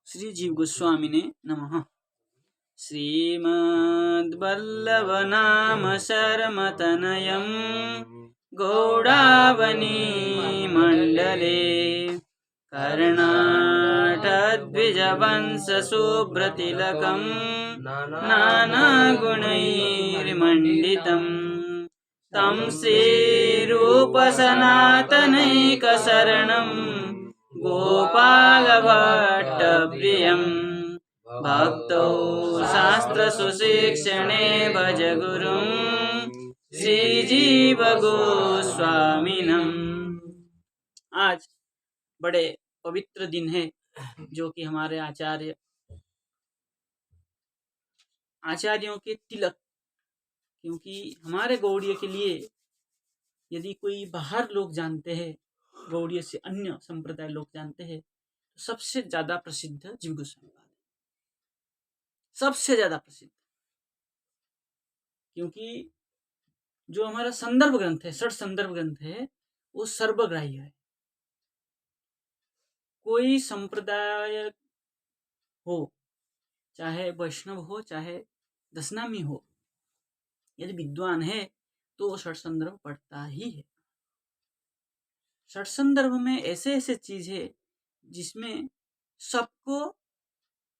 श्री जीव गोस्वामी ने नमः। श्रीमद्वल्लभनाम शर्मतनयं गौडावनी मंडले कर्णाटद्विजवंशसुब्रतिलकं नानागुणैर्मण्डितं तं श्रीरूपसनातनैकशरणं गोपालभट्टप्रियं भक्तौ शास्त्रसुशिक्षणे भज गुरुं श्रीजीव गोस्वामिनम्। आज बड़े पवित्र दिन है जो कि हमारे आचार्यों के तिलक, क्योंकि हमारे गौड़ीय के लिए यदि कोई बाहर लोग जानते हैं, गौड़ीय से अन्य संप्रदाय लोग जानते हैं, तो सबसे ज्यादा प्रसिद्ध जीव गोस्वामी पाद है, सबसे ज्यादा प्रसिद्ध। क्योंकि जो हमारा संदर्भ ग्रंथ है, षट संदर्भ ग्रंथ है, वो सर्वग्राह्य है। कोई संप्रदाय हो, चाहे वैष्णव हो चाहे दशनामी हो, यदि विद्वान है तो वो षट संदर्भ पढ़ता ही है। षट संदर्भ में ऐसे ऐसे चीज है जिसमें सबको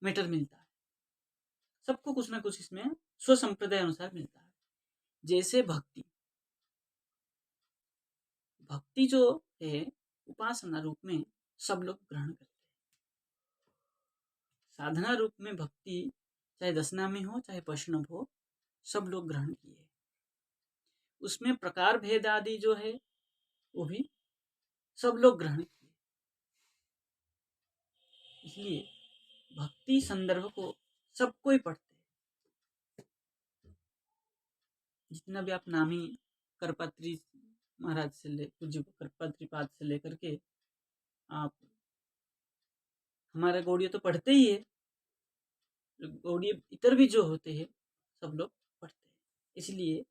मैटर मिलता है, सबको कुछ ना कुछ इसमें स्व संप्रदाय अनुसार मिलता है। जैसे भक्ति जो है उपासना रूप में सब लोग ग्रहण करते हैं। साधना रूप में भक्ति चाहे दशनामी हो चाहे वैष्णव हो, सब लोग ग्रहण किए। उसमें प्रकार भेद आदि जो है वो भी सब लोग ग्रहण किए। इसलिए भक्ति संदर्भ को सब कोई पढ़ते हैं। जितना भी आप नामी करपात्री महाराज से पूज्य करपात्री पाद से लेकर के आप हमारा गौड़ीय तो पढ़ते ही है, गौड़ीय इतर भी जो होते हैं सब लोग पढ़ते हैं। इसलिए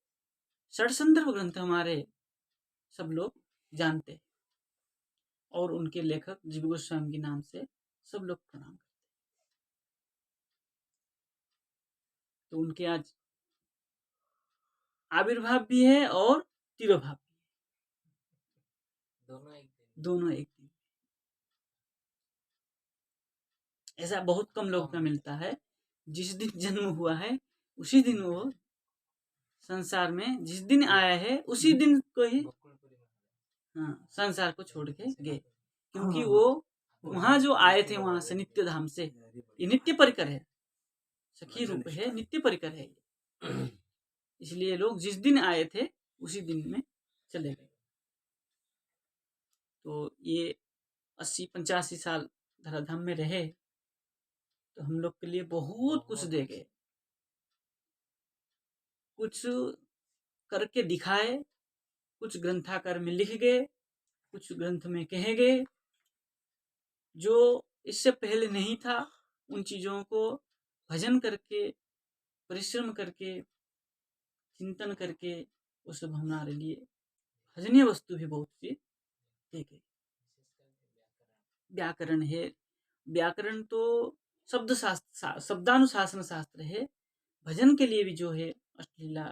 षट संदर्भ ग्रंथ हमारे सब लोग जानते हैं और उनके लेखक जीव गोस्वामी के नाम से सब लोग प्रणाम करते हैं। तो उनके आज आविर्भाव भी है और तिरोभाव भी है, दोनों एक दिन। ऐसा बहुत कम लोगों का मिलता है। जिस दिन जन्म हुआ है उसी दिन वो संसार में, जिस दिन आया है उसी दिन को ही संसार को छोड़ के गए। क्योंकि वो वहां जो आए थे वहां से नित्य धाम से, ये नित्य परिकर है, सखी रूप है, नित्य परिकर है। इसलिए लोग जिस दिन आए थे उसी दिन में चले गए। तो ये 80-85 साल धराधाम में रहे तो हम लोग के लिए बहुत कुछ दे गए, कुछ करके दिखाए, कुछ ग्रंथाकार में लिख गए, कुछ ग्रंथ में कहे गए। जो इससे पहले नहीं था उन चीजों को भजन करके, परिश्रम करके, चिंतन करके वो सब हमारे लिए भजनीय वस्तु भी बहुत सी दे गए। व्याकरण है, व्याकरण तो शब्द शास्त्र, शब्दानुशासन शास्त्र है। भजन के लिए भी जो है अष्टलीला,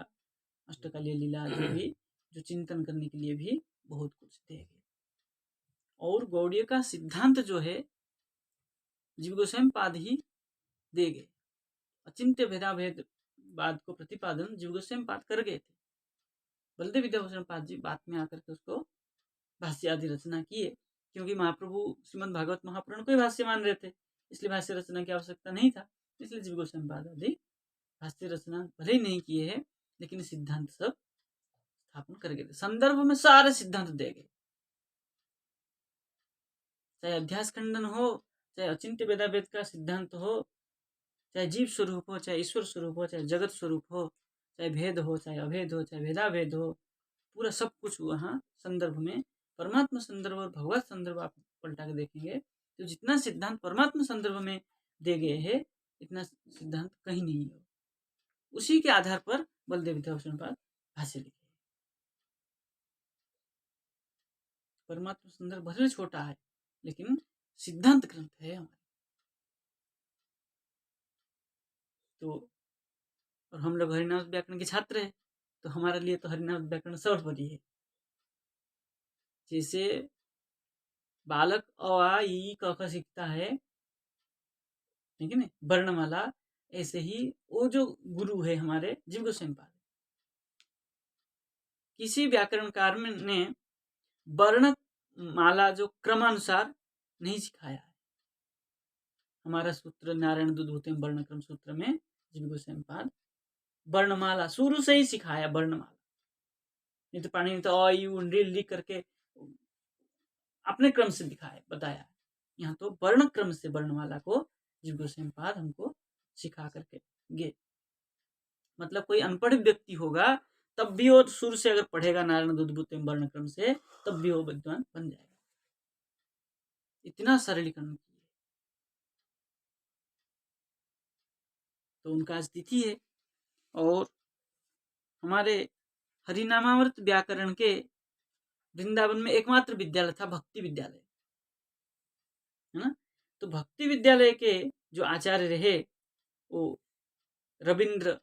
अष्टकालीय लीला जो भी, जो चिंतन करने के लिए भी बहुत कुछ दे गए। और गौड़ीय का सिद्धांत जो है जीव गोस्वामी पाद ही दे गए। अचिंत्य भेदाभेद बाद को प्रतिपादन जीव गोस्वामी पाद कर गए थे। बलदेव विद्याभूषण पाद जी बाद में आकर के उसको भाष्य आदि रचना किए, क्योंकि महाप्रभु श्रीमद् भागवत महापुराण को ही भाष्य मान रहे थे, इसलिए भाष्य रचना की आवश्यकता नहीं था। इसलिए जीव गोस्वामी पाद आदि भाष्य रचना भले ही नहीं किए हैं, लेकिन सिद्धांत सब स्थापन कर गए थे। संदर्भ में सारे सिद्धांत दे गए, चाहे अध्यास खंडन हो, चाहे अचिंत्य भेदाभेद का सिद्धांत हो, चाहे जीव स्वरूप हो, चाहे ईश्वर स्वरूप हो, चाहे जगत स्वरूप हो, चाहे भेद हो, चाहे अभेद हो, चाहे भेदाभेद हो, पूरा सब कुछ वहाँ संदर्भ में। परमात्मा संदर्भ और भगवत संदर्भ आप पलटा के देखेंगे तो जितना सिद्धांत परमात्मा संदर्भ में दे गए हैं इतना सिद्धांत कहीं नहीं है। उसी के आधार पर बलदेव विद्याभूषण पाद भाष्य लिखे। परमात्मा संदर्भ भले छोटा है लेकिन सिद्धांत ग्रंथ है हमारे। तो और हम लोग हरिनाम व्याकरण के छात्र हैं, तो हमारे लिए तो हरिनाम व्याकरण सर्वोपरि है। जैसे बालक अ आ इ ई क ख सीखता है, ठीक है ना, वर्णमाला, ऐसे ही वो जो गुरु है हमारे जीव गोस्वामी पाद, किसी व्याकरणकार ने वर्ण माला जो क्रमानुसार नहीं सिखाया है। हमारा सूत्र नारायण दूधभूते वर्णक्रम सूत्र में जीव गोस्वामी पाद वर्णमाला शुरू से ही सिखाया, वर्णमाला। नहीं तो पानी तो अ यू लिख करके अपने क्रम से दिखाया, बताया। यहाँ तो वर्ण क्रम से वर्णमाला को जीव गोस्वामी पाद हमको सिखा करके गे। मतलब कोई अनपढ़ व्यक्ति होगा तब भी वो शुरू से अगर पढ़ेगा नारायण दूधभूते वर्ण क्रम से, तब भी वो विद्वान बन जाएगा। इतना सरलीकरण किए। तो उनका आज तिथि है। और हमारे हरिनामामृत व्याकरण के वृंदावन में एकमात्र विद्यालय था भक्ति विद्यालय, है ना। तो भक्ति विद्यालय के जो आचार्य रहे वो रविंद्र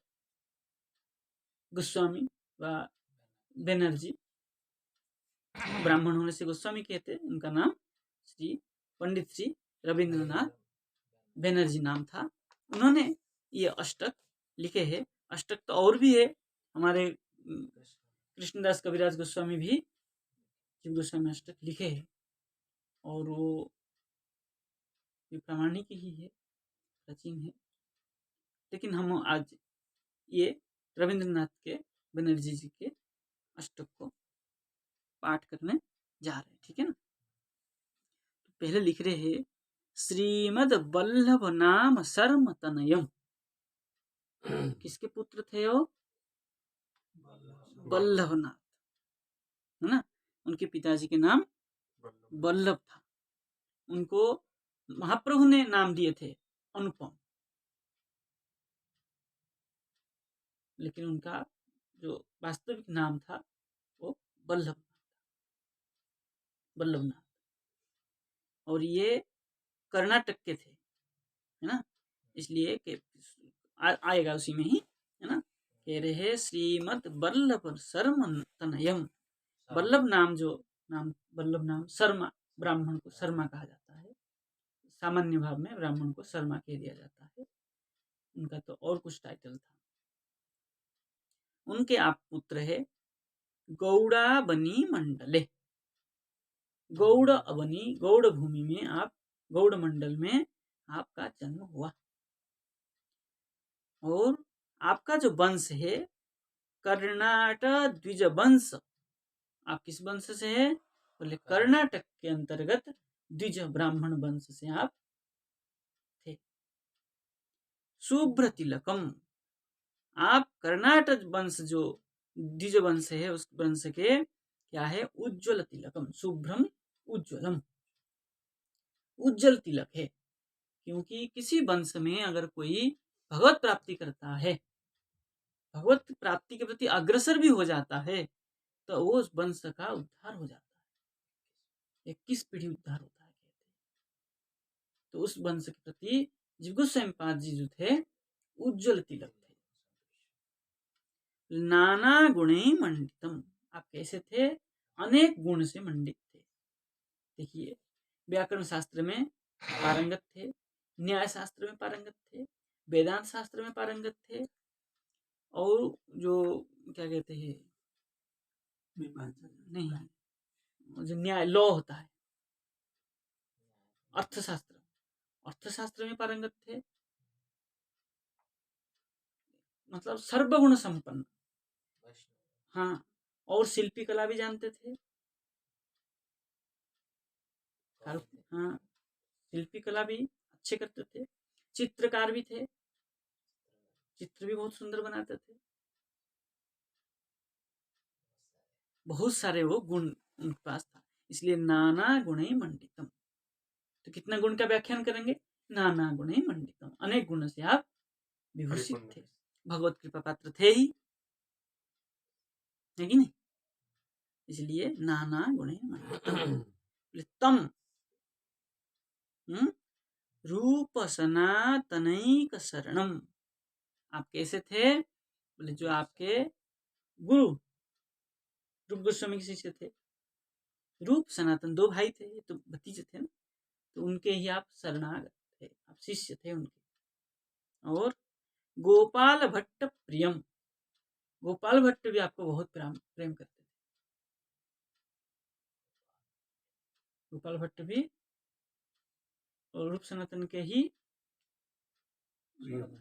गोस्वामी व बैनर्जी, ब्राह्मण होने से गोस्वामी कहते, उनका नाम श्री पंडित श्री रविंद्रनाथ बैनर्जी नाम था। उन्होंने ये अष्टक लिखे हैं। अष्टक तो और भी है, हमारे कृष्णदास कविराज गोस्वामी भी जीव गोस्वामी अष्टक लिखे हैं, और वो प्रामाणिक ही है, प्राचीन है। लेकिन हम आज ये रविंद्रनाथ के बनर्जी जी के अष्टक को पाठ करने जा रहे हैं, ठीक है ना। तो पहले लिख रहे हैं श्रीमद वल्लभ नाम शर्म तनयम। किसके पुत्र थे वो? वल्लभनाथ, है ना। उनके पिताजी के नाम वल्लभ था। उनको महाप्रभु ने नाम दिए थे अनुपम, लेकिन उनका जो वास्तविक नाम था वो वल्लभनाथ। और ये कर्नाटक के थे, है ना। इसलिए कि आएगा उसी में ही, है ना। कह रहे श्रीमद वल्लभ शर्म तनयम। वल्लभ नाम जो नाम, वल्लभ नाम शर्मा, ब्राह्मण को शर्मा कहा जाता है। सामान्य भाव में ब्राह्मण को शर्मा कह दिया जाता है। उनका तो और कुछ टाइटल था। उनके आप पुत्र है गौड़ा बनी मंडले। गौड़ अवनी, गौड़ भूमि में आप, गौड़ मंडल में आपका जन्म हुआ। और आपका जो वंश है कर्नाटक द्विज वंश। आप किस वंश से है? बोले कर्नाटक के अंतर्गत द्विज ब्राह्मण वंश से आप थे। शुभ्र तिलकम, आप कर्नाटक वंश जो द्विज वंश है उस वंश के क्या है? उज्ज्वल तिलकम, शुभ्रम उज्ज्वलम, उज्जवल तिलक है। क्योंकि किसी वंश में अगर कोई भगवत प्राप्ति करता है, भगवत प्राप्ति के प्रति अग्रसर भी हो जाता है, तो वो उस वंश का उद्धार हो जाता है। 21 पीढ़ी उद्धार होता है कहते हैं। तो उस वंश के प्रति जीव गोस्वामी पाद जी जो थे उज्जवल तिलक थे। नाना गुणे मंडितम, आप कैसे थे? अनेक गुण से मंडित थे। देखिए, व्याकरण शास्त्र में पारंगत थे, न्याय शास्त्र में पारंगत थे, वेदांत शास्त्र में पारंगत थे, और जो क्या कहते हैं, नहीं, जो न्याय लॉ होता है, अर्थशास्त्र, अर्थशास्त्र में पारंगत थे। मतलब सर्वगुण संपन्न। हाँ, और शिल्पी कला भी जानते थे। हाँ, शिल्पी कला भी अच्छे करते थे। चित्रकार भी थे, चित्र भी बहुत सुंदर बनाते थे। बहुत सारे वो गुण उनके पास था, इसलिए नाना गुणे मंडितम। तो कितना गुण का व्याख्यान करेंगे? नाना गुणे मंडितम, अनेक गुण से आप विभूषित थे, भगवत कृपा पात्र थे ही, है कि नहीं। इसलिए नाना गुणे मंडितम। तम रूप सनातनैक शरणम, आप कैसे थे? बोले जो आपके गुरु रूप गोस्वामी के शिष्य थे, रूप सनातन, दो भाई थे, ये तो भतीजे थे ना, तो उनके ही आप शरणागत थे, आप शिष्य थे उनके। और गोपाल भट्ट प्रियम, गोपाल भट्ट भी आपको बहुत प्रेम करते थे। गोपाल भट्ट भी रूप सनातन के ही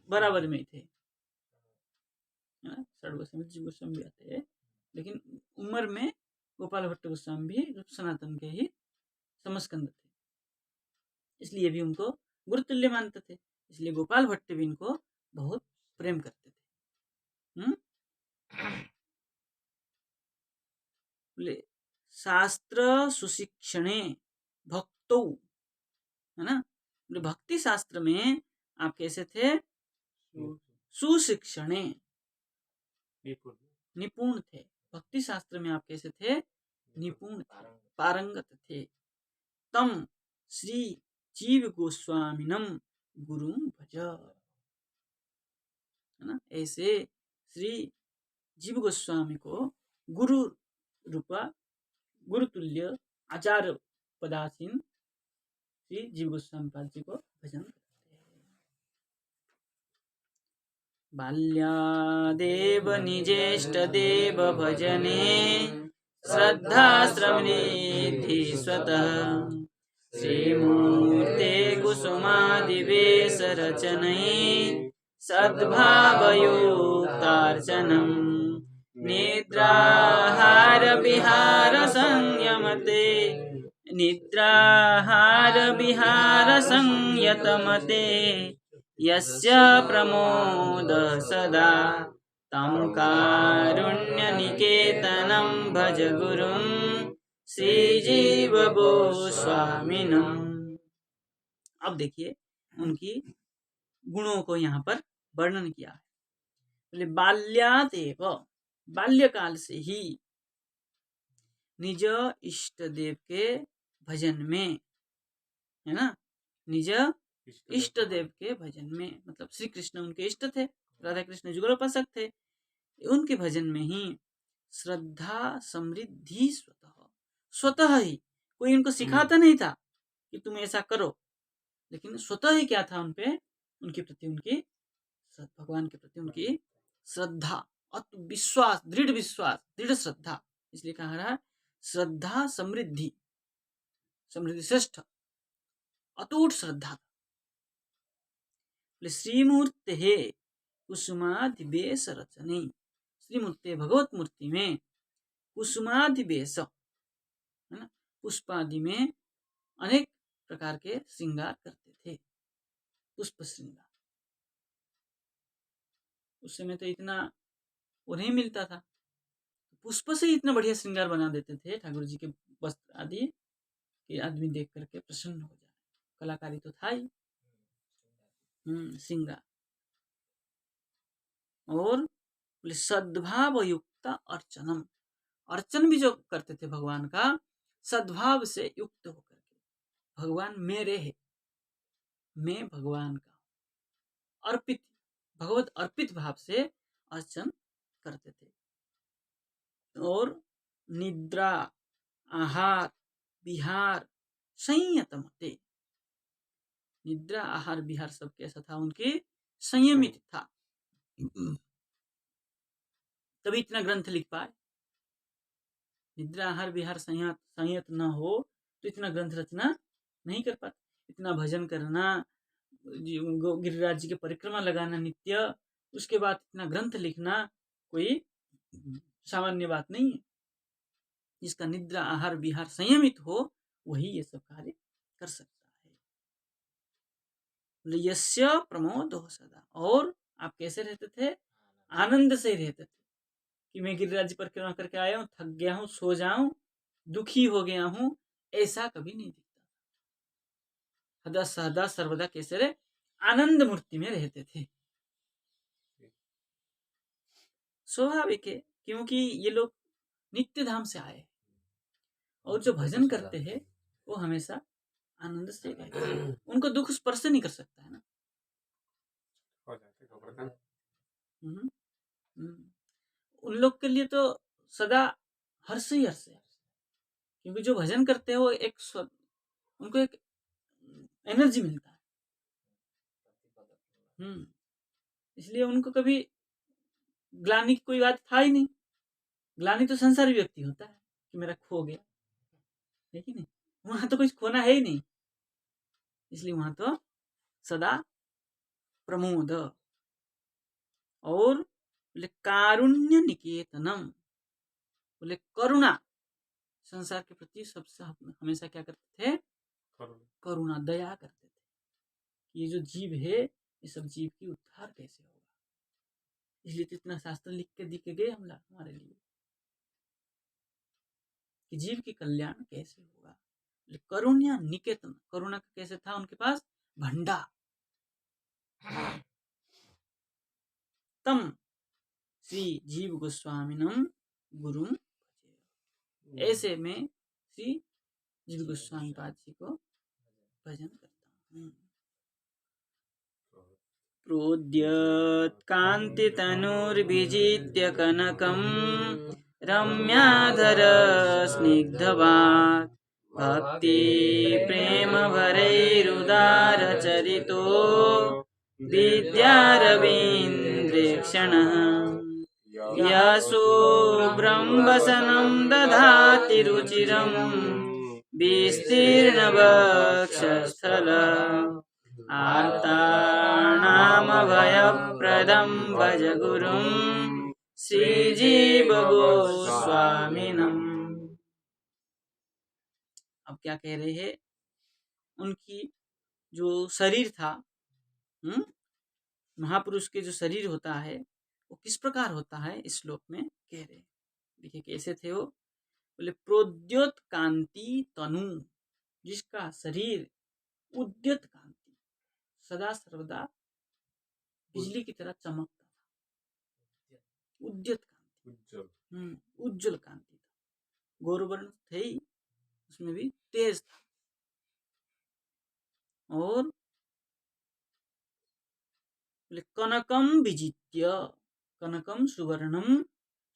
बराबर में थे, है ना। षड गोस्वामी, जीव गोस्वामी भी आते हैं, लेकिन उम्र में गोपाल भट्ट गोस्वामी भी रूप सनातन के ही समस्कंद थे, इसलिए भी उनको गुरुतुल्य मानते थे, इसलिए गोपाल भट्ट भी इनको बहुत प्रेम करते थे। बोले शास्त्र सुशिक्षणे भक्तौ, है ना। बोले भक्ति शास्त्र में आप कैसे थे? सुशिक्षणे, निपुण थे। भक्ति शास्त्र में आप कैसे थे? निपुण थे, पारंगत थे। तम श्री जीव गोस्वामिनम गुरु भज, है ना। ऐसे श्री जीव गोस्वामी को गुरु रूपा, गुरु तुल्य, आचार्य पदासीन श्री जीव गोस्वामी पाद जी को भजन करते हैं। बाल्यादेव निजेष्ट देव भजने श्रद्धा श्रवणेद्धि स्वतः, श्रीमूर्ते कुसुमादिवेश रचनै सद्भावयुक्तार्चनम्, निद्राहार विहार संयमते, निद्राहार विहार संयतमते, यस्य प्रमोद सदा तं कारुण्यनिकेतनं भज गुरुं श्रीजीव गोस्वामिनम्। अब देखिए उनकी गुणों को यहाँ पर वर्णन किया है। बोले बाल्यादेव, बाल्यकाल से ही निज इष्ट देव के भजन में, है ना, निज इष्ट देव के भजन में, मतलब श्री कृष्ण उनके इष्ट थे, राधा कृष्ण जुगलोपासक थे, उनके भजन में ही श्रद्धा समृद्धि स्वतः, स्वतः ही, कोई उनको सिखाता नहीं था कि तुम ऐसा करो, लेकिन स्वतः ही क्या था उनपे, उनके प्रति उनकी, भगवान के प्रति उनकी श्रद्धा, विश्वास, दृढ़ विश्वास, दृढ़ श्रद्धा, इसलिए कहा रहा श्रद्धा समृद्धि, समृद्धि श्रेष्ठ, अटूट श्रद्धा। श्रीमूर्ते कुसुमादिवेश रचने, श्रीमूर्ते भगवत मूर्ति में कुसुमादिवेश, है ना, पुष्पादि में अनेक प्रकार के श्रृंगार करते थे, पुष्प श्रृंगार। उस समय तो इतना वो नहीं मिलता था, पुष्प से इतना बढ़िया श्रृंगार बना देते थे ठाकुर जी के वस्त्र आदि कि आदमी देख करके प्रसन्न हो जाए। कलाकारी तो था ही, श्रृंगार। और सद्भाव युक्त अर्चनम, अर्चन भी जो करते थे भगवान का सद्भाव से युक्त होकर के, भगवान मेरे है, मैं भगवान का, अर्पित, भगवत अर्पित भाव से अर्चन करते थे। और निद्रा आहार विहार संयतमते, निद्रा आहार विहार सब कैसा था उनके, संयमित था, तभी इतना ग्रंथ लिख पाए। निद्रा आहार विहार संयत न हो तो इतना ग्रंथ रचना नहीं कर पाते। इतना भजन करना, गिरिराज जी के परिक्रमा लगाना नित्य, उसके बाद इतना ग्रंथ लिखना कोई सामान्य बात नहीं है। जिसका निद्रा आहार विहार संयमित हो वही ये सब कार्य कर सकता है। यस्य प्रमोद हो सदा, और आप कैसे रहते थे? आनंद से रहते थे कि मैं गिरिराज जी परिक्रमा करके आया हूँ, थक गया हूँ, सो जाऊं, दुखी हो गया हूँ, ऐसा कभी नहीं दिखता। सदा सदा सर्वदा कैसे रहे? आनंद मूर्ति में रहते थे। स्वाभाविक है, क्योंकि ये लोग नित्य धाम से आए और जो भजन करते हैं वो हमेशा आनंद से रहते हैं, उनको दुख स्पर्श नहीं कर सकता है ना। हम्म, हम्म। उन लोग के लिए तो सदा हर्ष ही हर्ष है, क्योंकि जो भजन करते हैं वो उनको एक एनर्जी मिलता है। इसलिए उनको कभी ग्लानि की कोई बात था ही नहीं। ग्लानि तो संसारी व्यक्ति होता है कि मेरा खो गया, है कि नहीं? वहां तो कुछ खोना है ही नहीं, इसलिए वहां तो सदा प्रमोद। और बोले कारुण्य निकेतनम, बोले करुणा, संसार के प्रति सबसे हमेशा क्या करते थे? करुणा, दया करते थे। ये जो जीव है, ये सब जीव की उद्धार कैसे होगा, इसलिए तो इतना शास्त्र लिख के दिखे गए हमारे लिए कि जीव की कल्याण कैसे होगा। करुण्या निकेतन, करुणा कैसे था उनके पास? भंडार। तम श्री जीव गोस्वामीनम गुरुम, ऐसे में श्री जीव गोस्वामी पाद जी को भजन करता हूँ। प्रोद्यत्कान्तितनुर्विजित्य कनकं रम्याधर स्निग्धवाक् भक्ति प्रेम भरैरुदारचरितो विद्यारविन्द्रेक्षणः यशो ब्रह्मवसनं दधाति रुचिरं विस्तीर्णवक्षस्थल आर्ताणामभयप्रदं भज गुरुं श्रीजीवगोस्वामिनम्। अब क्या कह रहे हैं? उनकी जो शरीर था, महापुरुष के जो शरीर होता है वो किस प्रकार होता है, इस श्लोक में कह रहे हैं। देखिए कैसे थे वो? बोले प्रोद्योत कांति तनु, जिसका शरीर उद्यत कांति, सदा सर्वदा बिजली की तरह चमकता था। उद्यत कांति, उज्जवल कांति था। गौरवर्ण थे ही, उसमें भी तेज था। और बोले कनकम विजित्य, कनकम सुवर्णम,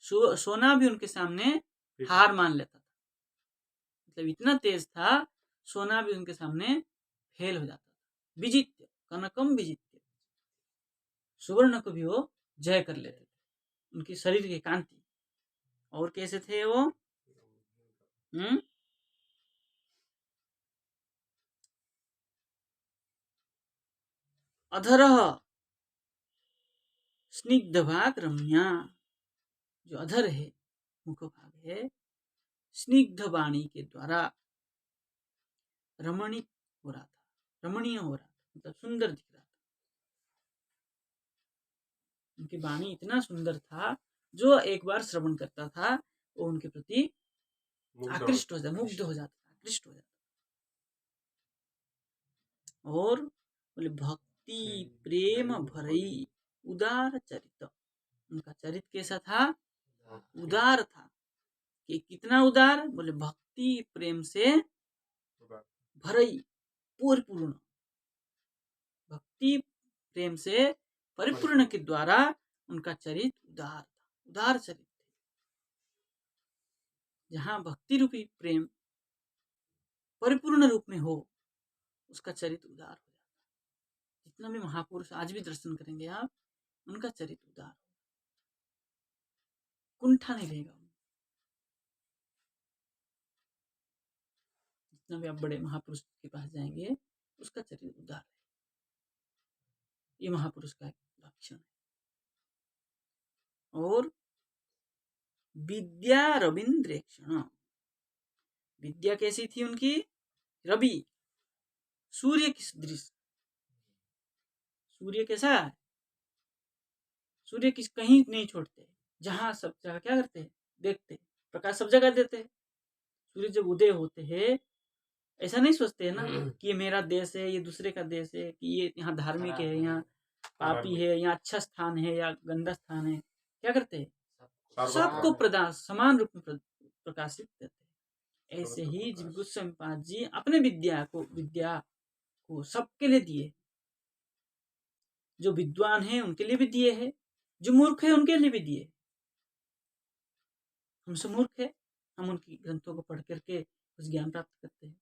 सोना भी उनके सामने हार मान लेता था। मतलब इतना तेज था, सोना भी उनके सामने फेल हो जाता था। विजित्य, कनकम विजित्य, सुवर्ण को भी वो जय कर लेते थे, उनकी शरीर की कांति। और कैसे थे वो? अधरः स्निग्ध भाग रम्या, जो अधर है, मुखभाग है, स्निग्ध वाणी के द्वारा रमणीय हो रहा था, रमणीय हो रहा था, मतलब सुंदर दिख रहा था। उनकी वाणी इतना सुंदर था, जो एक बार श्रवण करता था वो उनके प्रति आकृष्ट हो जाता, मुग्ध हो जाता, आकृष्ट हो जाता। और बोले भक्ति प्रेम भरई उदार चरित, उनका चरित्र कैसा था? उदार था। कि कितना उदार? बोले भक्ति प्रेम से भरई, परिपूर्ण, भक्ति प्रेम से परिपूर्ण के द्वारा उनका चरित्र उदार था, उदार चरित्र। जहाँ भक्ति रूपी प्रेम परिपूर्ण रूप में हो, उसका चरित्र उदार हो जाता है। जितना भी महापुरुष आज भी दर्शन करेंगे आप, उनका चरित्र उदार होगा, कुंठा नहीं रहेगा। जितना भी आप बड़े महापुरुष के पास जाएंगे, उसका चरित्र उदार है। ये महापुरुष का एक लक्षण है। और विद्या रविंद्रेक्षण, विद्या कैसी थी उनकी? रवि, सूर्य की सदृश। सूर्य कैसा है? सूर्य किस कहीं नहीं छोड़ते, जहां सब जगह क्या करते हैं? देखते, प्रकाश सब जगह देते हैं। सूर्य जब उदय होते हैं, ऐसा नहीं सोचते है ना कि ये मेरा देश है, ये दूसरे का देश है, कि ये यहाँ धार्मिक है, यहाँ पापी है, यहाँ अच्छा स्थान है या गंदा स्थान है। क्या करते हैं? सबको प्रदान समान रूप में प्रकाशित देते हैं। ऐसे ही जीव गोस्वामी पाद जी अपने विद्या को सबके लिए दिए। जो विद्वान है उनके लिए भी दिए है, जो मूर्ख है उनके लिए भी दिए। हमसे मूर्ख है, हम उनकी ग्रंथों को पढ़ करके कुछ ज्ञान प्राप्त करते हैं।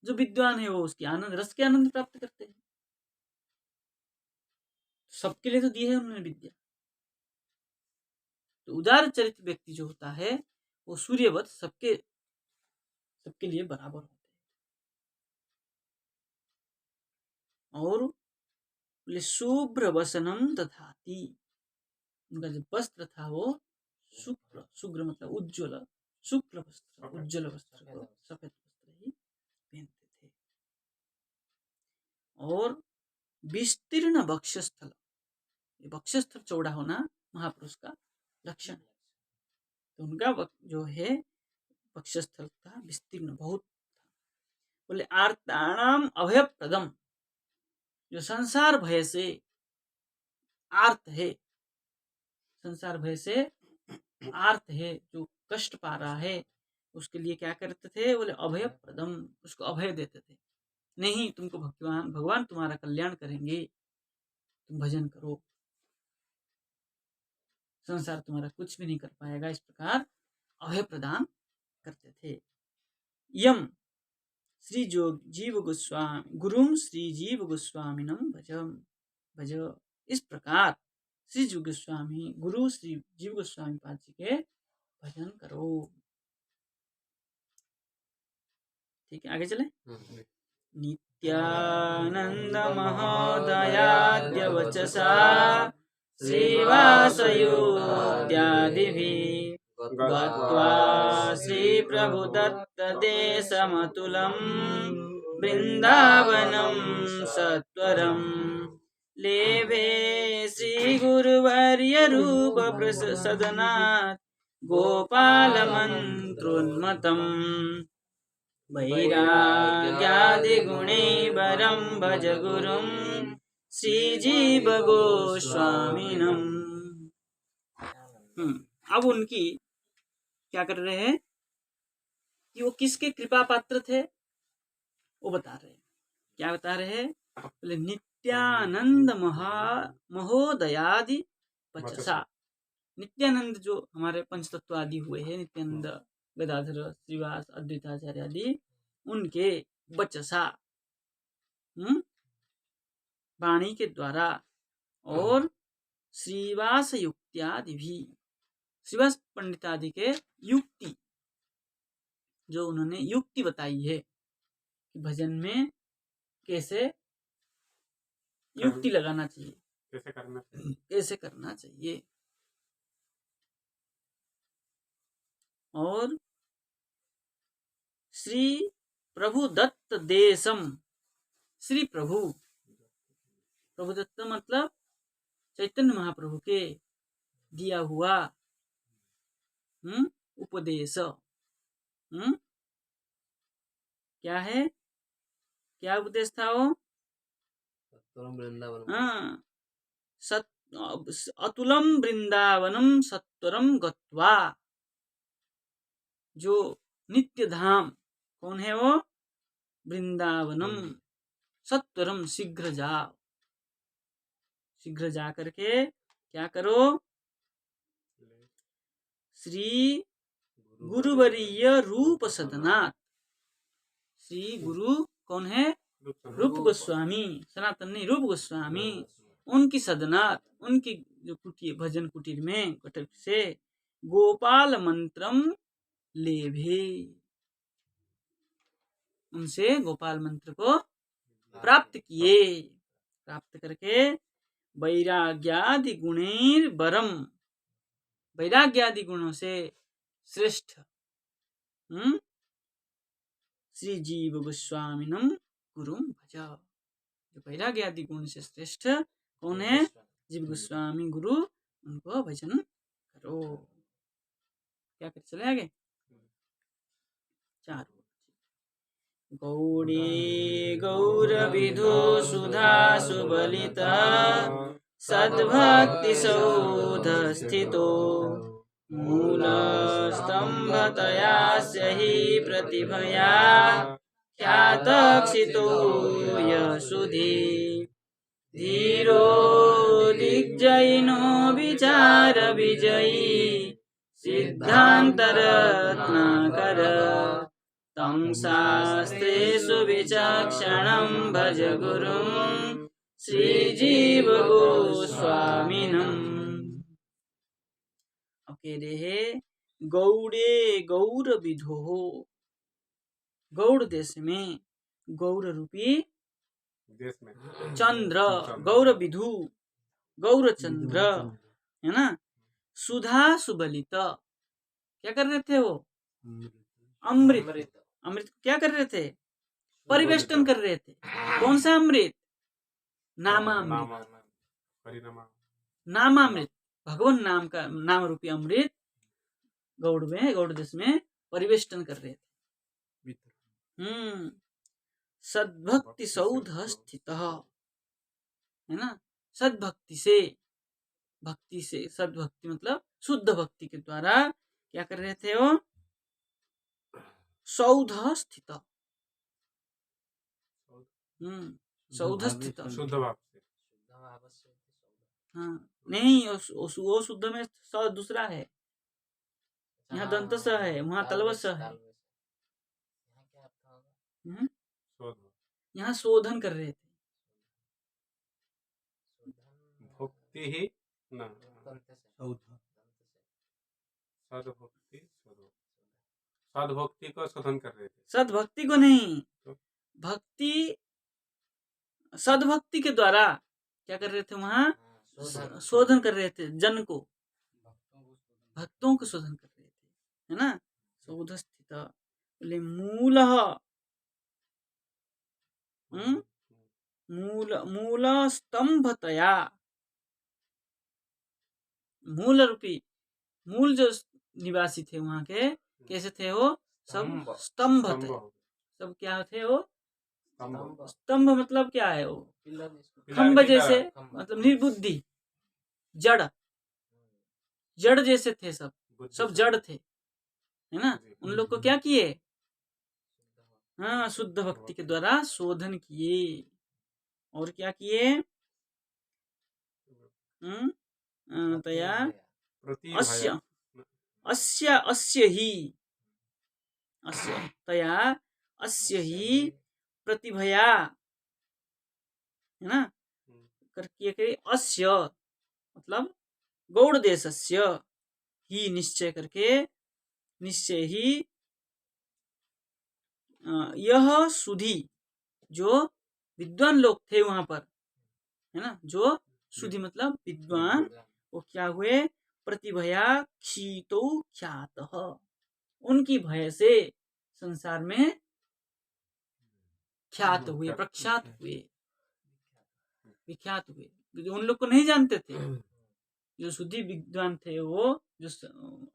जो विद्वान है वो उसकी आनंद रस के आनंद प्राप्त करते हैं। सबके लिए तो दी है उन्होंने विद्या। तो उदार चरित्र व्यक्ति जो होता है वो सूर्यवत सबके सबके लिए बराबर होते हैं। और बोले शुभ्र वसनम दधाती, उनका जो वस्त्र था वो शुक्र, शुभ्र मतलब उज्ज्वल, शुक्ल वस्त्र, उज्ज्वल वस्त्र को सफेद वस्त्र ही पहनते थे। और विस्तीर्ण वक्षस्थल, ये वक्षस्थल चौड़ा होना महापुरुष का लक्षण है। तो उनका जो है वक्षस्थल था विस्तीर्ण बहुत था। बोले आर्ताणाम अभय प्रदम, जो संसार भय से आर्त है, संसार भय से आर्त है, जो कष्ट पा रहा है, उसके लिए क्या करते थे? बोले अभय प्रदम, उसको अभय देते थे। नहीं, तुमको भगवान तुम्हारा कल्याण करेंगे, तुम भजन करो, संसार तुम्हारा कुछ भी नहीं कर पाएगा, इस प्रकार अभय प्रदान करते थे। यम श्री जीव गोस्वामी गुरुम श्री जीव गोस्वामिनम भज, इस प्रकार श्री जीव गोस्वामी गुरु श्री जीव गोस्वामी पाद जी के भजन करो। ठीक है, आगे चले। नित्यानंद महोदयाद्य वचसा श्रीवासयोत्यादिभिः गत्वा श्री प्रभु दत्त देशमतुलं वृंदावनं सत्वरं लेभे श्री गुरुवर्य रूप सदनात् गोपाल मंत्रोन्मतम् वैराग्यादि गुणे वरं भज गुरुं श्रीजीव गोस्वामिनम। अब उनकी क्या कर रहे हैं कि वो किसके कृपा पात्र थे वो बता रहे हैं। क्या बता रहे हैं? बोले नित्यानंद महोदयादि वचसा, नित्यानंद जो हमारे पंचतत्व आदि हुए हैं, नित्यानंद गदाधर श्रीवास अद्वैताचार्य आदि, उनके वचसा वाणी के द्वारा, और श्रीवास युक्त्यादि भी, श्रीवास पंडित आदि के युक्ति, जो उन्होंने युक्ति बताई है कि भजन में कैसे युक्ति लगाना चाहिए, कैसे करना चाहिए। और श्री प्रभु दत्त देशम, श्री प्रभु दत्त मतलब चैतन्य महाप्रभु के दिया हुआ उपदेश। क्या है, क्या उपदेश था वो? अतुलम वृंदावनम सत्वरम गत्वा, जो नित्य धाम कौन है वो? वृंदावनम सत्वरम, शीघ्र जाओ, शीघ्र जा करके क्या करो? श्री गुरुवर्य रूप सदनाथ, श्री गुरु कौन है? रूप गोस्वामी, सनातन नहीं, रूप गोस्वामी, उनकी सदनाथ, उनकी जो कुटीर, भजन कुटीर में कटक से गोपाल मंत्रम लेभे, उनसे गोपाल मंत्र को प्राप्त किए, प्राप्त करके वैराग्यादि गुणैर वरम, वैराग्यादि गुणों से श्रेष्ठ श्री जीव गोस्वामिनम गुरुम भज, जो वैराग्यादि गुण से श्रेष्ठ कौन है? जीव गोस्वामी गुरु, उनको भजन करो। क्या कर चले आगे? 4 गौड़ी गौरविधो सुधा सुबलिता सद्भक्ति सौध स्थितो मूल स्तंभतयास्य हि प्रतिभया ख्यातक्षितो यशुधि धीरो दिग्जयिनो संसार विजयी सिद्धांत रत्नाकर तं शास्त्रेषु विचक्षणं भज गुरुं श्रीजीव गोस्वामिनम्। अब कह रहे हैं गौड़े गौर विधो, गौड़ देश में गौर रूपी देश में चंद्र, गौर विधु गौर चंद्र है ना, सुधा सुबलित क्या कर रहे थे वो, अमृत, अमृत क्या कर रहे थे, परिवेष्टन कर रहे थे। कौन सा अमृत, नामामृत, नामामृत, भगवान नाम का नाम रूपी अमृत गौड़ में, गौड़ देश में परिवेष्टन कर रहे थे। सद्भक्ति सौध स्थित है ना, सद्भक्ति से, भक्ति से, सद्भक्ति मतलब शुद्ध भक्ति के द्वारा क्या कर रहे थे वो, सौध स्थित, सौध स्थित, शुद्ध भाव से, हाँ नहीं वो शुद्ध में स दूसरा है, यहाँ दंत स है, वहाँ तलव स है, यहाँ शोधन कर रहे थे, भक्ति ही ना, सद्भक्ति, सद्भक्ति को शोधन कर रहे थे, सद्भक्ति को नहीं, भक्ति सद्भक्ति के द्वारा क्या कर रहे थे, वहाँ शोधन कर रहे थे, जन को, भक्तों को शोधन कर रहे थे, है ना। शोध स्थित बोले मूल, मूल मूल स्तंभतया, मूल रूपी, मूल जो निवासी थे वहां के कैसे थे वो, सब स्तंभ थे, सब क्या थे वो, स्तंभ मतलब क्या है वो, खम्भ जैसे, मतलब निर्बुद्धि, जड़, जड़ जैसे थे, सब सब जड़ थे, है ना। उन लोग को क्या किए, हाँ शुद्ध भक्ति के द्वारा शोधन किए, और क्या किए, तया अस्य अस्य अस्य ही, अस्य तया अस्य ही प्रतिभया, है ना, करके अस्य मतलब गौड़ देशस्य ही, निश्चय करके, निश्चय ही यह सुधी, जो विद्वान लोग थे वहां पर, है ना, जो सुधी मतलब विद्वान, वो क्या हुए, प्रतिभया क्षीतो ख्यात, उनकी भय से संसार में ख्यात हुए, प्रख्यात हुए, विख्यात हुए। उन लोग को नहीं जानते थे, जो शुद्धि विद्वान थे, वो जो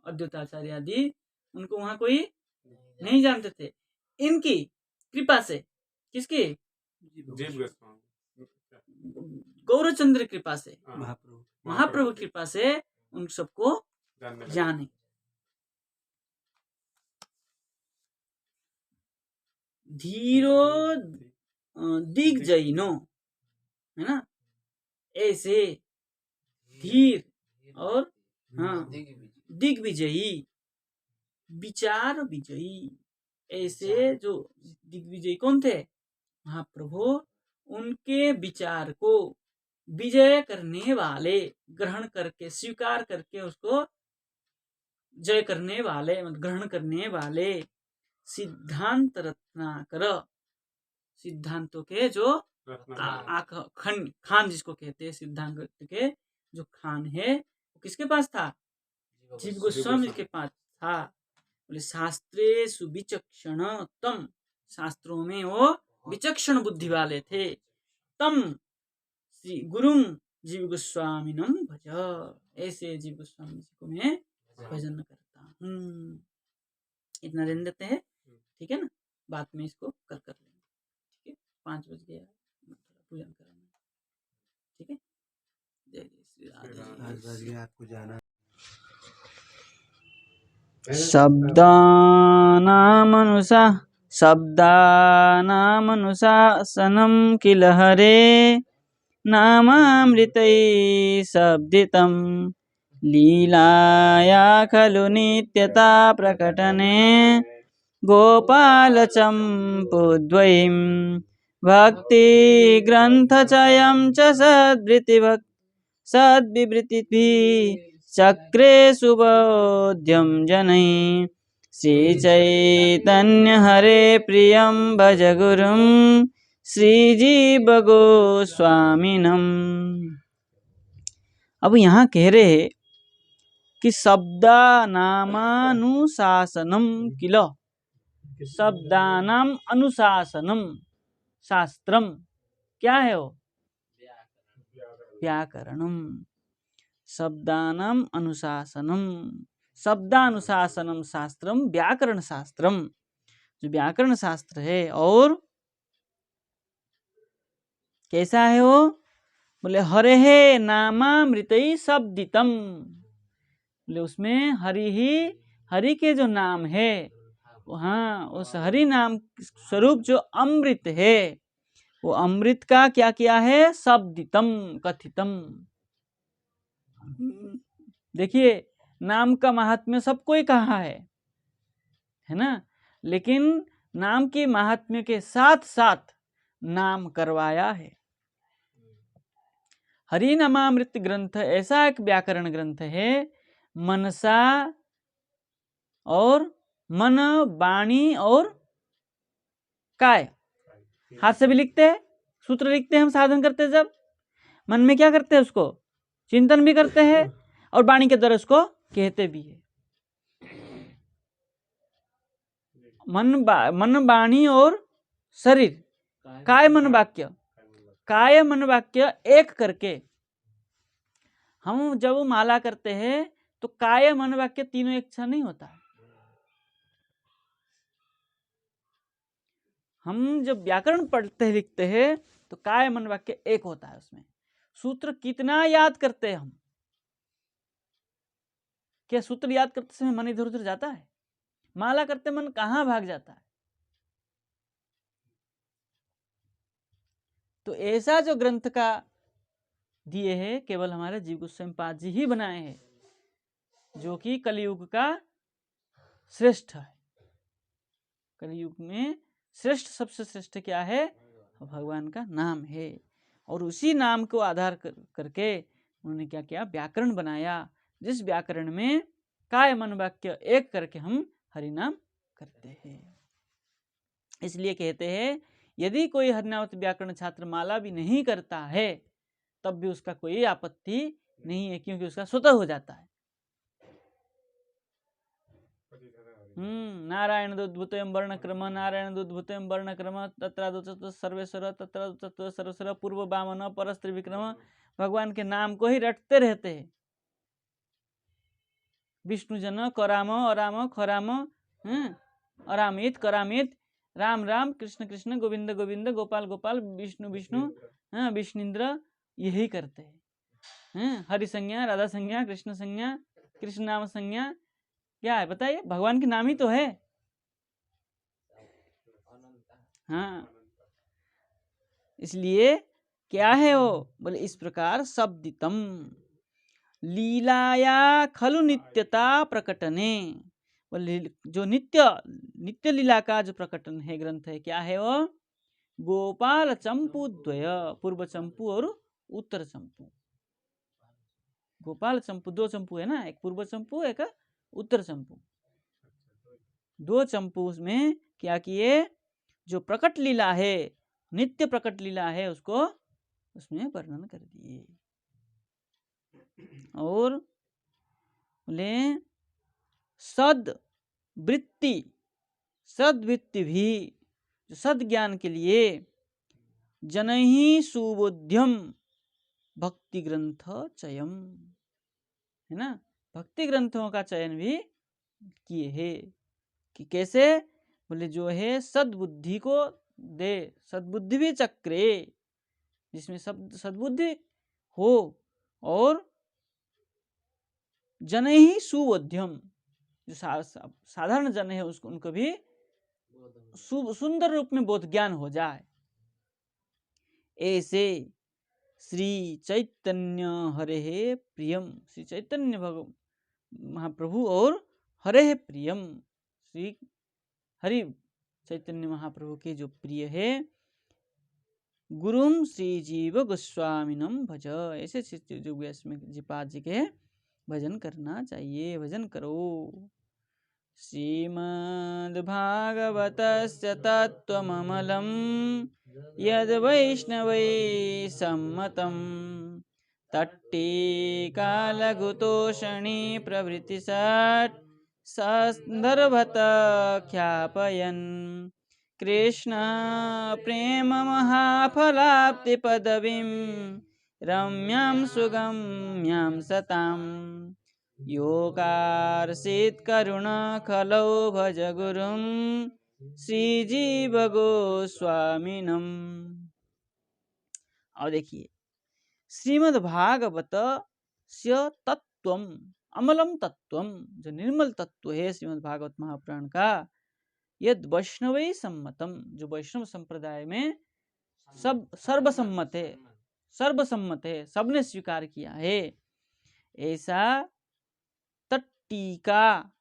अद्वैताचार्य आदि, उनको वहां कोई नहीं जानते थे। इनकी कृपा से, किसकी, गौरचंद्र कृपा से, महाप्रभु कृपा से उन सबको जाने। धीरो दिग्जयिनो, है ना, ऐसे धीर और हाँ दिग्विजयी, विचार विजयी, ऐसे जो दिग्विजयी कौन थे, महाप्रभु, उनके विचार को विजय करने वाले, ग्रहण करके, स्वीकार करके उसको जय करने वाले, ग्रहण करने वाले, सिद्धांत रत्नाकर, सिद्धांतों के जो खान जिसको कहते हैं, सिद्धांत के जो खान है, वो किसके पास था, जीव गोस्वामी के पास था। बोले शास्त्रे सुविचक्षण तम, शास्त्रों में वो विचक्षण बुद्धि वाले थे, तम श्री गुरुम जीव गोस्वामिनम भज, ऐसे जीव गोस्वामी जी को मैं भजन करता हूँ। इतना दिन देते हैं, ठीक है ना, बाद में इसको कर लेंगे, ठीक है। 5 बज गया, पूजन करेंगे, ठीक है। जय जय श्री राधे। आपको जाना शब्दानामनुशासनं किल हरे, नामामृतैः शब्दितं लीलाया खलु नित्यता प्रकटने गोपालचम्पूद्वयीं भक्तिग्रन्थचयं च सद्विवृत्तिभिः चक्रे सुबोध्यं जनैः श्रीचैतन्य हरे प्रियं भज गुरुं श्रीजीवगोस्वामिनम्। अब यहाँ कह रहे कि शब्दानामानुशासनम किल, शब्दानाम अनुशासनम शास्त्रम, क्या है वो? व्याकरणम। शब्दानाम अनुशासनम, शब्दानुशासनम शास्त्रम व्याकरण शास्त्रम, जो व्याकरण शास्त्र है। और कैसा है वो? बोले हरे हे नामामृतई शब्दितम, बोले उसमें हरि के जो नाम है, हाँ, उस हरि नाम स्वरूप जो अमृत है, वो अमृत का क्या किया है? शब्दितम, कथितम। देखिए नाम का महात्म्य सबको ही कहा है ना, लेकिन नाम के महात्म्य के साथ साथ नाम करवाया है। हरिनामामृत ग्रंथ ऐसा एक व्याकरण ग्रंथ है, मनसा और मन, वाणी और काय, हाथ से भी लिखते हैं, सूत्र लिखते हैं हम साधन करते हैं, जब मन में क्या करते हैं? उसको चिंतन भी करते हैं और वाणी के द्वारा उसको कहते भी है। मन वाणी और शरीर, काय मन वाक्य, काय मन वाक्य एक करके हम जब माला करते हैं तो काय मन वाक्य तीनों एक साथ नहीं होता है। हम जब व्याकरण पढ़ते हैं, लिखते हैं, तो काय मन वाक्य एक होता है। उसमें सूत्र कितना याद करते हैं हम, क्या सूत्र याद करते समय मन इधर उधर जाता है? माला करते मन कहाँ भाग जाता है? तो ऐसा जो ग्रंथ का दिए है केवल हमारे जीव गोस्वामी पाद जी ही बनाए हैं, जो कि कलयुग का श्रेष्ठ है। कलयुग में श्रेष्ठ, सबसे श्रेष्ठ क्या है? भगवान का नाम है। और उसी नाम को आधार करके उन्होंने क्या किया? व्याकरण बनाया, जिस व्याकरण में काय मन वाक्य एक करके हम हरिनाम करते हैं। इसलिए कहते हैं यदि कोई हरिनामत व्याकरण छात्र माला भी नहीं करता है तब भी उसका कोई आपत्ति नहीं है, क्योंकि उसका स्वतः हो जाता है। नारायण दुद्भुतयं वर्णक्रम, नारायण दुद्भुतयं वर्णक्रम, तत्रादुचत सर्वेश्वर, तत्रादुचत सर्वेश्वर, पूर्व वामन परस्त्री विक्रम। भगवान के नाम को ही रटते रहते हैं। विष्णु जन कराम अराम खराम, अरामित करामित, राम राम कृष्ण कृष्ण, गोविंद गोविंद, गोपाल गोपाल, विष्णु विष्णु, विष्णुन्द्र, यही करते हैं। हरि संज्ञा, राधा संज्ञा, कृष्ण संज्ञा, कृष्ण नाम संज्ञा, क्या है बताइए? भगवान के नाम ही तो है। हाँ, इसलिए क्या है वो? बोले इस प्रकार शब्दितम, लीलाया खलु नित्यता प्रकटने, बोले जो नित्य लीला का जो प्रकटन है ग्रंथ है, क्या है वो? गोपाल चंपू द्वय, पूर्व चंपू और उत्तर चंपू। गोपाल चंपू, दो चंपू है ना, एक पूर्व चंपू एक उत्तर चंपू। दो चंपू में क्या किए? जो प्रकट लीला है, नित्य प्रकट लीला है, उसको उसमें वर्णन कर दिए। और बोले सद्वृत्ति भी, सद ज्ञान के लिए जनहि सुबोध्यम भक्ति ग्रंथ चयम, है ना, भक्ति ग्रंथों का चयन भी किए हैं। कि कैसे? बोले जो है सद्बुद्धि को दे, सद्बुद्धि भी चक्रे, जिसमें सद्बुद्धि हो, और जन ही सुबोध्यम, जो साधारण जन है उसको, उनको भी सुंदर रूप में बोध ज्ञान हो जाए, ऐसे श्री चैतन्य हरे प्रियम, श्री चैतन्य महाप्रभु और हरे प्रियम, श्री हरि चैतन्य महाप्रभु के जो प्रिय है। गुरुम श्री जीव गोस्वामीनम भज, ऐसे जो व्यास में जी पाद जी के भजन करना चाहिए, भजन करो। श्रीमद्भागवतस्य तत्त्वममलं यद्वैष्णवै सम्मतं तट्टीकालघुतोषणी प्रभृतिषट् सन्दर्भतः ख्यापयन् कृष्ण प्रेम महाफलाप्ति पदवीं रम्यां सुगम्यां सताम् योगार्षित करुण खलौ भज गुरुं श्रीजीव गोस्वामीनम। और देखिए, श्रीमद् भागवत स्य तत्वम अमलम तत्वम, जो निर्मल तत्व है श्रीमद् भागवत महापुराण का, यद वैष्णवे सम्मतम, जो वैष्णव संप्रदाय में सब सर्वसम्मत है, सर्वसम्मत है, सबने स्वीकार किया है, ऐसा टीका,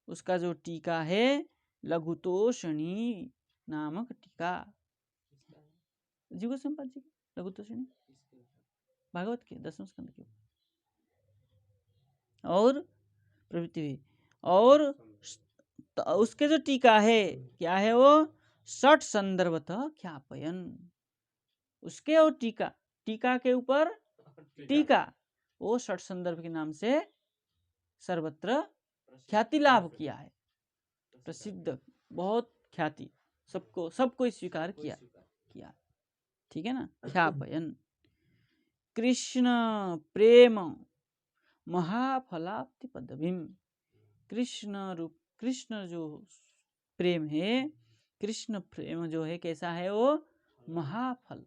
उसका जो टीका है लघुतोषणी नामक टीका, जीव संपाद जी लघुतोषणी भागवत के 10वें स्कंद के, और प्रवृत्ति, और उसके जो टीका है क्या है वो, षट संदर्भतः ख्यापयन, उसके और टीका, टीका के ऊपर टीका, वो षट संदर्भ के नाम से सर्वत्र ख्याति लाभ किया है, प्रसिद्ध, बहुत ख्याति, सबको स्वीकार किया, ठीक है ना। ख्यापयन कृष्ण प्रेम महाफलाप्ति पदवीम, कृष्ण रूप, कृष्ण जो प्रेम है, कृष्ण प्रेम जो है कैसा है वो, महाफल,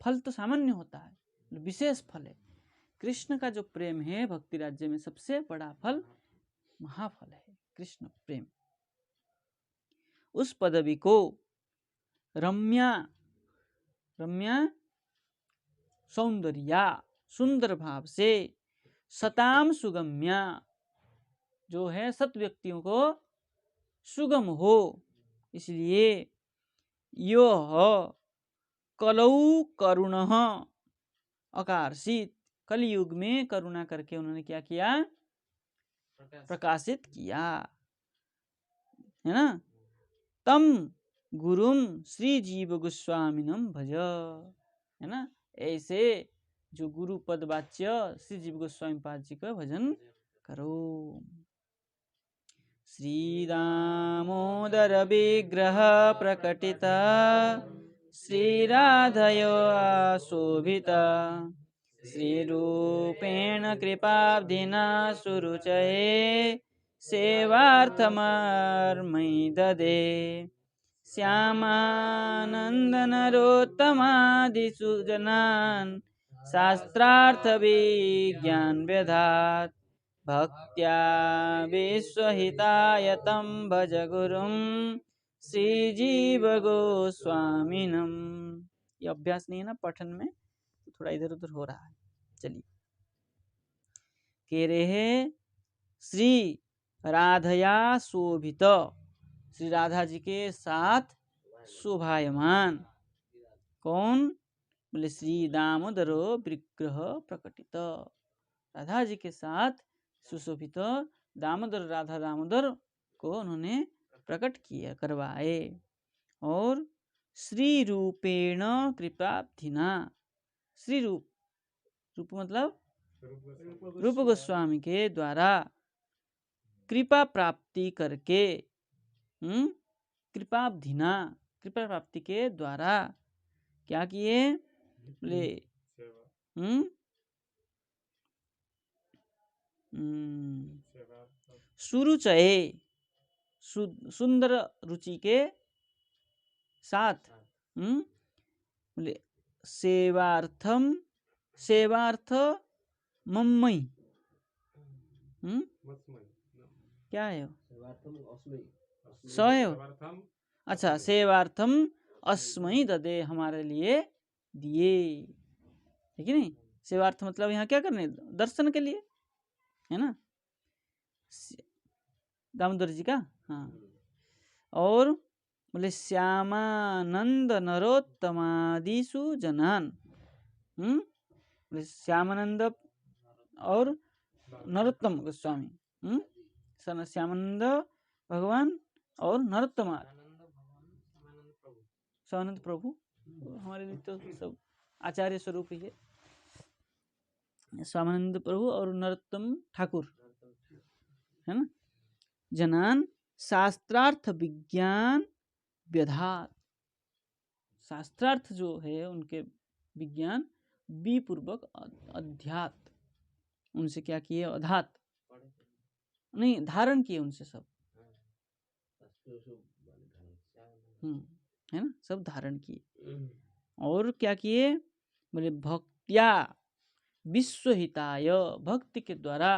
फल तो सामान्य होता है, विशेष फल है। कृष्ण का जो प्रेम है भक्ति राज्य में सबसे बड़ा फल महाफल है, कृष्ण प्रेम। उस पदवी को रम्या, रम्या सौंदर्या, सुंदर भाव से, सताम सुगम्या, जो है सत व्यक्तियों को सुगम हो, इसलिए यो कलौ करुण अकार्षित, कलयुग में करुणा करके उन्होंने क्या किया, प्रकाशित किया, है ना। तम गुरुम श्री जीव गोस्वामीनम भज, है ना, ऐसे जो गुरु पद वाच्य श्री जीव गोस्वामी पाद जी का भजन करो। श्री दामोदर विग्रह प्रकटिता श्री राधयो शोभिता श्री रूपेण कृपाब्धिना सुरुचये सेवार्थमर्मयि ददे श्यामानन्दनरोत्तमादिसुजनान् शास्त्रार्थ विज्ञान वेदात् भक्त्या विश्वहिताय तं भज गुरुं श्रीजीव गोस्वामीनम। ये अभ्यास नहीं है ना पठन में, थोड़ा इधर उधर हो रहा है। चलिए, कह रहे हैं श्री राधया शोभित, श्री राधा जी के साथ शोभायमान, कौन, बोले श्री दामोदरो विग्रह प्रकटित, राधा जी के साथ सुशोभित दामोदर, राधा दामोदर को उन्होंने प्रकट किया, करवाए। और श्री रूपेण कृपाब्धिना, श्री रूप, रूप मतलब रूप गोस्वामी के द्वारा कृपा प्राप्ति करके, कृपाब्धिना, कृपा प्राप्ति के द्वारा क्या किए, बोले सुरुचये, सुंदर रुचि के साथ, बोले सेवार्थम, सेवार्थ मम्मई, क्या है स है, अच्छा, सेवार्थम अस्मयी ददे, हमारे लिए दिए, है कि नहीं। सेवार्थ मतलब यहाँ क्या करने, दर्शन के लिए, है ना, दामोदर जी का। हाँ, और बोले श्यामानंद नरोत्तमादिषु जनान। बोले श्यामानंद और नरोत्तम गोस्वामी, श्यामानंद भगवान और नरोत्तम स्वानंद प्रभु, हमारे लिए तो सब आचार्य स्वरूप ही है, स्वामानंद प्रभु और नरोत्तम ठाकुर, है ना। जनान शास्त्रार्थ विज्ञान व्यधात, शास्त्रार्थ जो है उनके विज्ञान विपूर्वक अध्यात, उनसे क्या किए, अधात नहीं, धारण किए उनसे सब, है ना, सब धारण किए। और क्या किए, बोले भक्त्या विश्वहिताय, भक्ति के द्वारा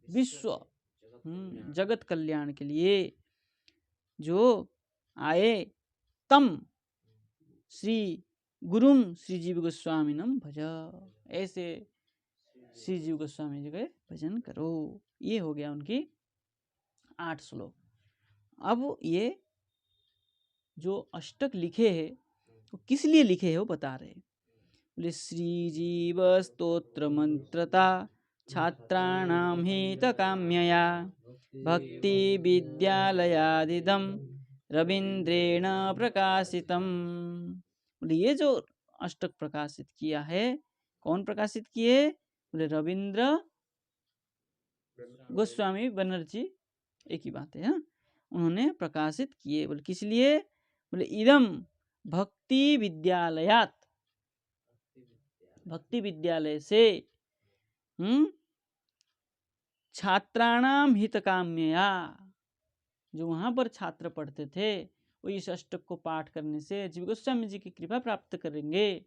विश्व जगत कल्याण के लिए जो आए, तम श्री गुरुम श्री जीव गोस्वामीनम भज, ऐसे श्री जीव गोस्वामी जी का भजन करो। ये हो गया उनकी 8 श्लोक। अब ये जो अष्टक लिखे हैं वो किस लिए लिखे हैं वो बता रहे। बोले श्री जीव स्तोत्र मंत्रता छात्राणां हित काम्यया भक्ति विद्यालयादिदं रविंद्रेण प्रकाशितम। बोले ये जो अष्टक प्रकाशित किया है, कौन प्रकाशित किए, बोले रविंद्र गोस्वामी बनर्जी, एक ही बात है, उन्होंने प्रकाशित किए। बोले किस लिए, बोले इदम भक्ति विद्यालयात, भक्ति विद्यालय से छात्राणाम हित काम्यया, जो वहाँ पर छात्र पढ़ते थे वो इस अष्टक को पाठ करने से जीव गोस्वामी जी की कृपा प्राप्त करेंगे,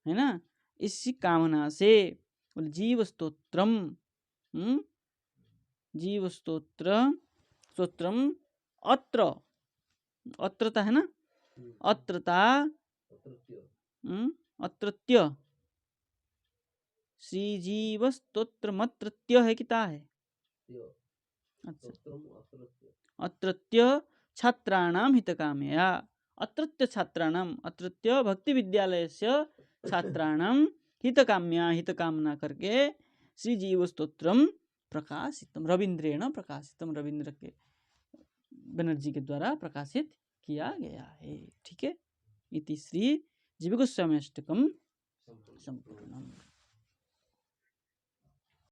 है ना, इसी कामना से। बोले जीव स्तोत्रम, जीव स्तोत्रम अत्र, अत्रता है ना, अत्रता अत्रत्य श्री जीव स्तोत्र मत्रत्य है, किता है, अत्रत्य छात्राणाम हितकामया, अत्रत्य छात्राणाम, अत्रत्य भक्ति विद्यालय से छात्राणाम हितकाम्या, हितकामना करके श्री जीव स्तोत्रम प्रकाशितम, रविंद्रेण प्रकाशितम, रविंद्र के बनर्जी के द्वारा प्रकाशित किया गया है। ठीक है, इति श्री जीव गोस्वामी अष्टकम संपूर्णम।